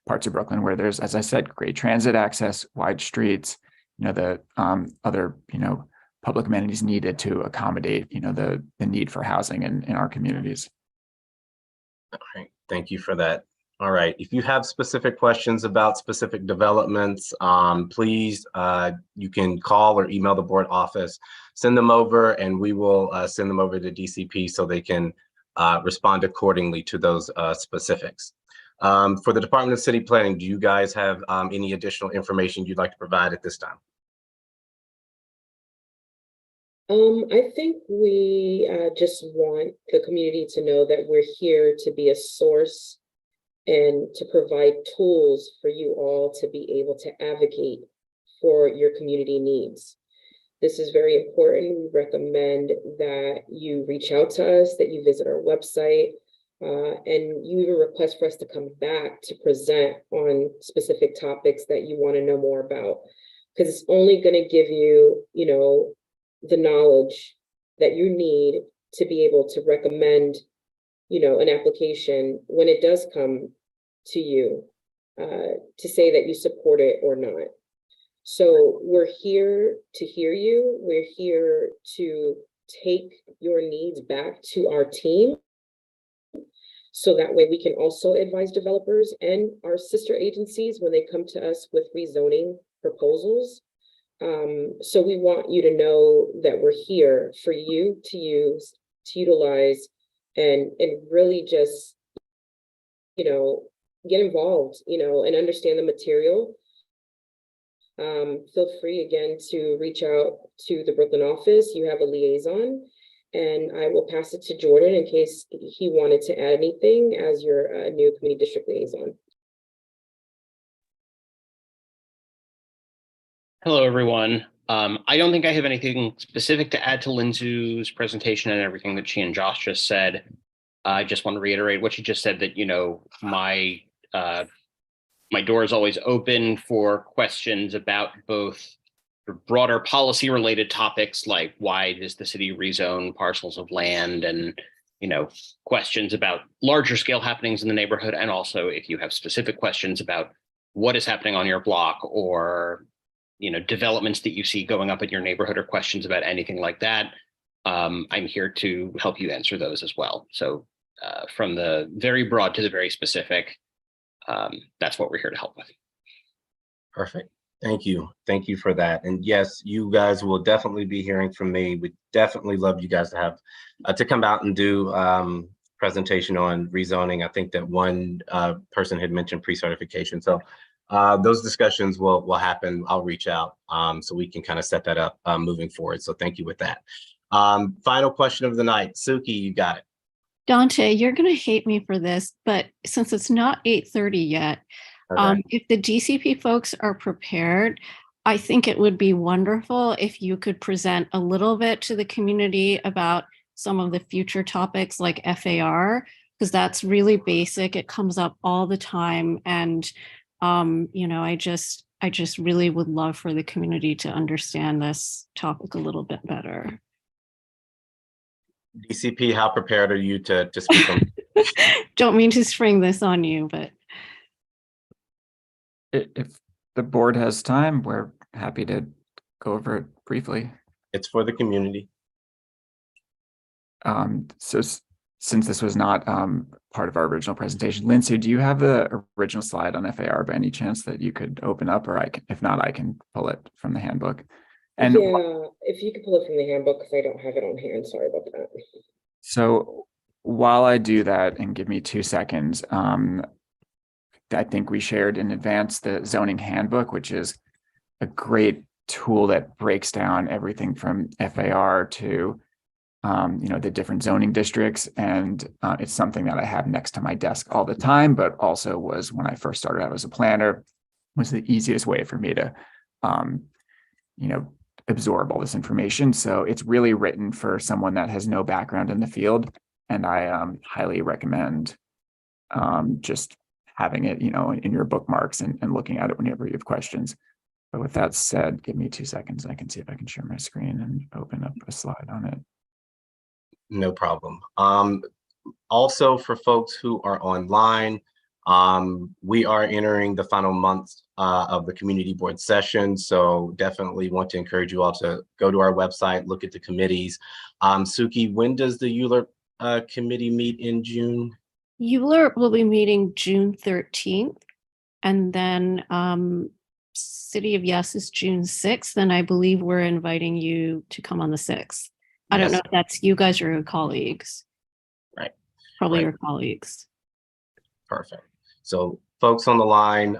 parts of Brooklyn where there's, as I said, great transit access, wide streets, the other, public amenities needed to accommodate, the need for housing in our communities. All right, thank you for that. All right, if you have specific questions about specific developments, please, you can call or email the board office, send them over, and we will send them over to DCP so they can respond accordingly to those specifics. For the Department of City Planning, do you guys have any additional information you'd like to provide at this time? I think we just want the community to know that we're here to be a source and to provide tools for you all to be able to advocate for your community needs. This is very important. We recommend that you reach out to us, that you visit our website, and you even request for us to come back to present on specific topics that you want to know more about, because it's only going to give you, the knowledge that you need to be able to recommend, an application when it does come to you, to say that you support it or not. So we're here to hear you. We're here to take your needs back to our team, so that way we can also advise developers and our sister agencies when they come to us with rezoning proposals. So we want you to know that we're here for you to use, to utilize, and really just, get involved, and understand the material. Feel free again to reach out to the Brooklyn office. You have a liaison, and I will pass it to Jordan in case he wanted to add anything as your new community district liaison. Hello, everyone. I don't think I have anything specific to add to Linsu's presentation and everything that she and Josh just said. I just want to reiterate what she just said, that, my door is always open for questions about both broader policy related topics, like why does the city rezone parcels of land, and, questions about larger scale happenings in the neighborhood. And also if you have specific questions about what is happening on your block, or developments that you see going up in your neighborhood, or questions about anything like that, I'm here to help you answer those as well. So from the very broad to the very specific, that's what we're here to help with. Perfect. Thank you. Thank you for that. And yes, you guys will definitely be hearing from me. We definitely love you guys to have to come out and do presentation on rezoning. I think that one person had mentioned pre-certification. So those discussions will happen. I'll reach out so we can kind of set that up moving forward. So thank you with that. Final question of the night. Suki, you got it. Dante, you're going to hate me for this, but since it's not 8:30 yet, Okay. if the DCP folks are prepared, I think it would be wonderful if you could present a little bit to the community about some of the future topics like FAR, because that's really basic. It comes up all the time. And, I just really would love for the community to understand this topic a little bit better. DCP, how prepared are you to speak on? Don't mean to spring this on you, but If the board has time, we're happy to go over it briefly. It's for the community. So since this was not part of our original presentation, Lindsay, do you have the original slide on FAR by any chance that you could open up, or I can, if not, I can pull it from the handbook. And yeah, if you could pull it from the handbook, because I don't have it on hand. Sorry about that. so while I do that, and give me 2 seconds, I think we shared in advance the zoning handbook, which is a great tool that breaks down everything from FAR to the different zoning districts. And it's something that I have next to my desk all the time, but also was, when I first started out as a planner, was the easiest way for me to, absorb all this information. So it's really written for someone that has no background in the field. And I highly recommend just having it, in your bookmarks and looking at it whenever you have questions. But with that said, give me 2 seconds. I can see if I can share my screen and open up a slide on it. No problem. Also, for folks who are online, we are entering the final months of the community board session. So definitely want to encourage you all to go to our website, look at the committees. Suki, when does the ULURP committee meet in June? ULURP will be meeting June 13th, and then City of Yes is June 6th, and I believe we're inviting you to come on the 6th. I don't know if that's you guys or your colleagues. Right. Probably Right. your colleagues. Perfect. So folks on the line,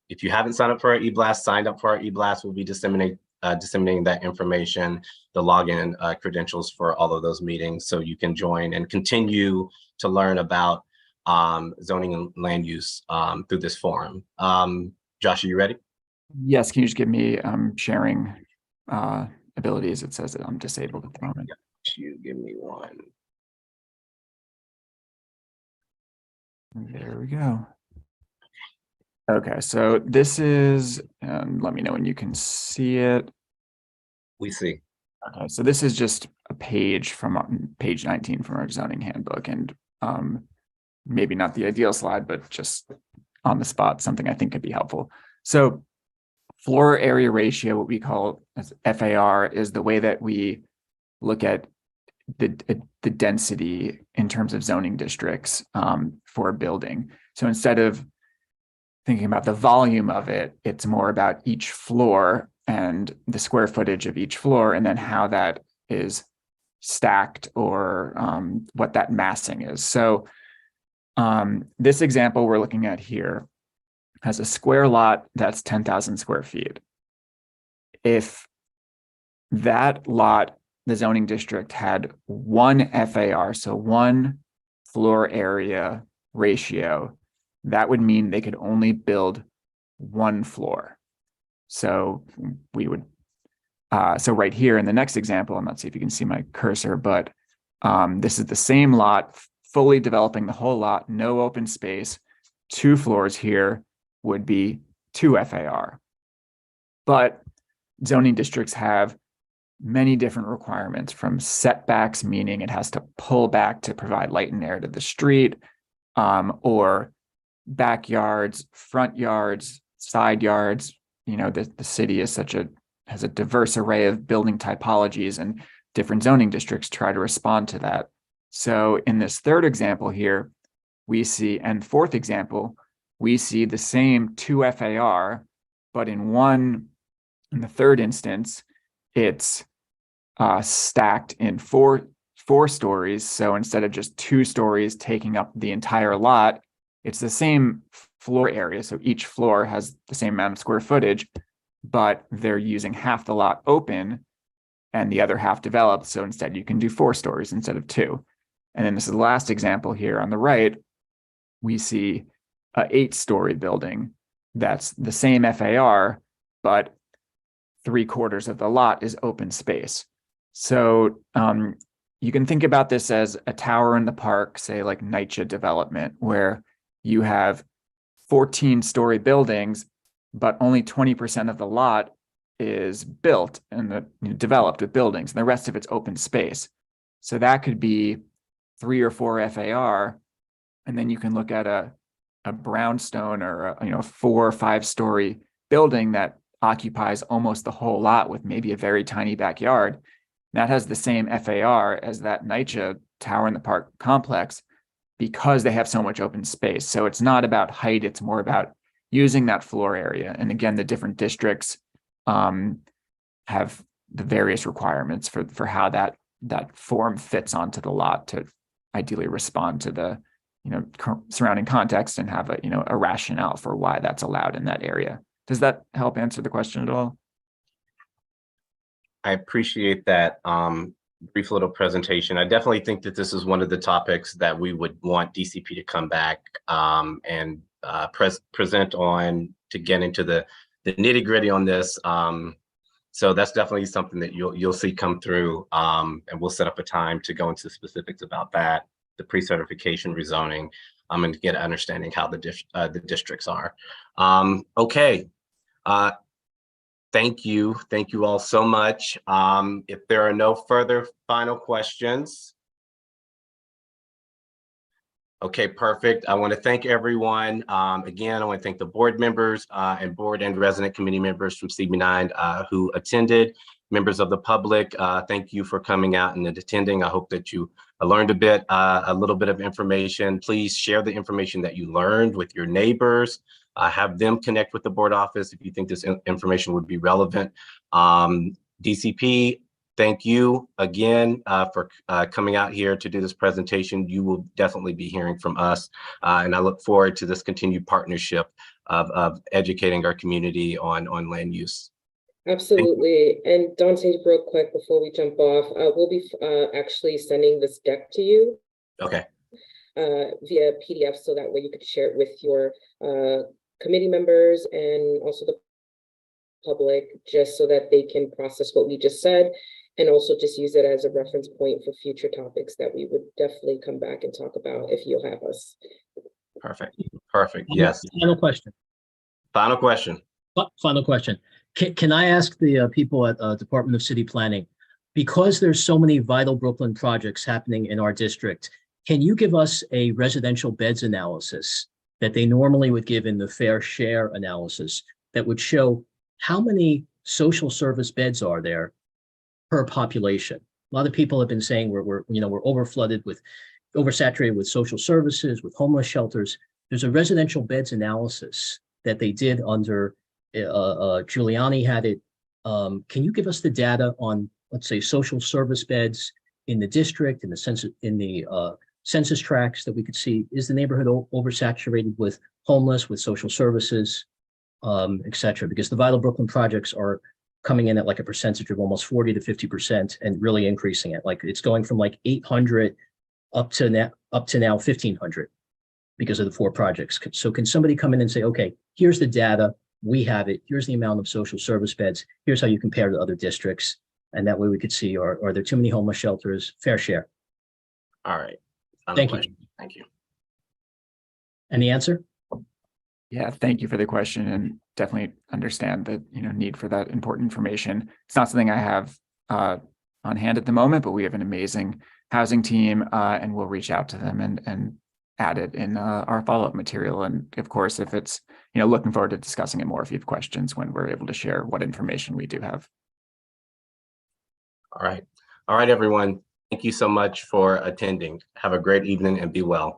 if you haven't signed up for our e-blast, signed up for our e-blast, we'll be disseminating that information, the login credentials for all of those meetings, so you can join and continue to learn about zoning and land use through this forum. Josh, are you ready? Yes, can you just give me sharing abilities? It says that I'm disabled at the moment. You give me one. There we go. Okay, so this is, let me know when you can see it. We see. Okay, so this is just a page from page 19 from our zoning handbook, and maybe not the ideal slide, but just on the spot, something I think could be helpful. So floor area ratio, what we call as FAR, is the way that we look at the density in terms of zoning districts for a building. So instead of thinking about the volume of it, it's more about each floor and the square footage of each floor, and then how that is stacked, or what that massing is. So this example we're looking at here has a square lot that's 10,000 square feet. If that lot, the zoning district, had one FAR, so one floor area ratio, that would mean they could only build one floor. So we would, so right here in the next example, I'm not sure if you can see my cursor, but this is the same lot, fully developing the whole lot, no open space, 2 floors here would be 2 FAR. But zoning districts have many different requirements, from setbacks, meaning it has to pull back to provide light and air to the street, or backyards, front yards, side yards. The city is has a diverse array of building typologies, and different zoning districts try to respond to that. So in this third example here, we see, and fourth example, we see the same 2 FAR, but in the third instance, it's stacked in four stories. So instead of just 2 stories taking up the entire lot, it's the same floor area. So each floor has the same amount of square footage, but they're using half the lot open and the other half developed. So instead you can do 4 stories instead of 2. And then this is the last example here on the right. We see a 8-story building that's the same FAR, but 3/4 of the lot is open space. So you can think about this as a tower in the park, say like NYCHA development, where you have 14-story buildings, but only 20% of the lot is built and developed with buildings, and the rest of it's open space. So that could be 3 or 4 FAR, and then you can look at a brownstone or a 4 or 5-story building that occupies almost the whole lot with maybe a very tiny backyard. That has the same FAR as that NYCHA tower in the park complex because they have so much open space. So it's not about height, it's more about using that floor area. And again, the different districts have the various requirements for how that form fits onto the lot to ideally respond to the surrounding context and have a rationale for why that's allowed in that area. Does that help answer the question at all? I appreciate that brief little presentation. I definitely think that this is one of the topics that we would want DCP to come back and present on to get into the nitty gritty on this. So that's definitely something that you'll see come through, and we'll set up a time to go into specifics about that, the pre-certification rezoning, and to get an understanding how the districts are. Okay. Thank you all so much. If there are no further final questions. Okay, perfect. I want to thank everyone. Again, I want to thank the board members and board and resident committee members from CB9 who attended. Members of the public, thank you for coming out and attending. I hope that you learned a little bit of information. Please share the information that you learned with your neighbors. Have them connect with the board office if you think this information would be relevant. DCP, thank you again for coming out here to do this presentation. You will definitely be hearing from us, and I look forward to this continued partnership of educating our community on land use. Absolutely. And Dante, real quick before we jump off, we'll be actually sending this deck to you. Okay. Via PDF, so that way you could share it with your committee members and also the public, just so that they can process what we just said, and also just use it as a reference point for future topics that we would definitely come back and talk about if you'll have us. Perfect. Perfect. Yes. Final question. Final question. Final question. Can I ask the people at Department of City Planning, because there's so many vital Brooklyn projects happening in our district, can you give us a residential beds analysis that they normally would give in the fair share analysis that would show how many social service beds are there per population? A lot of people have been saying we're overflooded with, oversaturated with social services, with homeless shelters. There's a residential beds analysis that they did under Giuliani had it. Can you give us the data on, let's say, social service beds in the district, in the census tracts that we could see? Is the neighborhood oversaturated with homeless, with social services, et cetera? Because the Vital Brooklyn projects are coming in at like a percentage of almost 40 to 50% and really increasing it. Like it's going from like 800 up to now 1,500 because of the 4 projects. So can somebody come in and say, okay, here's the data, we have it, here's the amount of social service beds, here's how you compare to other districts. And that way we could see, are there too many homeless shelters? Fair share. All right. Thank you. Thank you. And the answer? Yeah, thank you for the question, and definitely understand the need for that important information. It's not something I have on hand at the moment, but we have an amazing housing team, and we'll reach out to them and add it in our follow-up material. And of course, if it's looking forward to discussing it more if you have questions when we're able to share what information we do have. All right, everyone. Thank you so much for attending. Have a great evening and be well.